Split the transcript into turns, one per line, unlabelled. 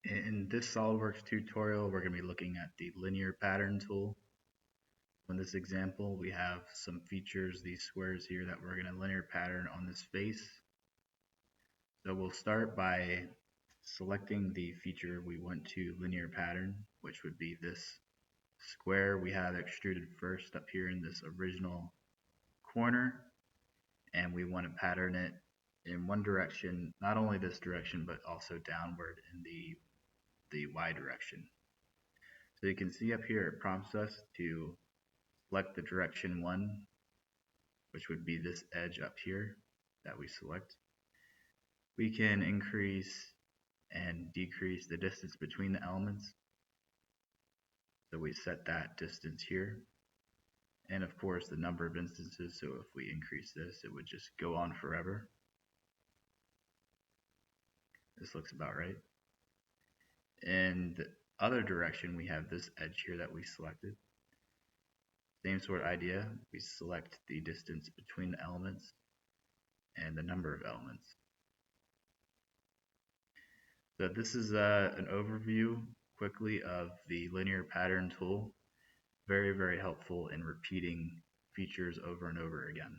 In this SOLIDWORKS tutorial, we're going to be looking at the linear pattern tool. In this example, we have some features, these squares here, that we're going to linear pattern on this face. So we'll start by selecting the feature we want to linear pattern, which would be this square we have extruded first up here in this original corner, and we want to pattern it in one direction, not only this direction, but also downward in the Y direction. So you can see up here it prompts us to select the direction 1, which would be this edge up here that we select. We can increase and decrease the distance between the elements. So we set that distance here. And of course the number of instances, so if we increase this, it would just go on forever. This looks about right. In the other direction, we have this edge here that we selected. Same sort of idea, we select the distance between the elements and the number of elements. So this is an overview quickly of the linear pattern tool. Very, very helpful in repeating features over and over again.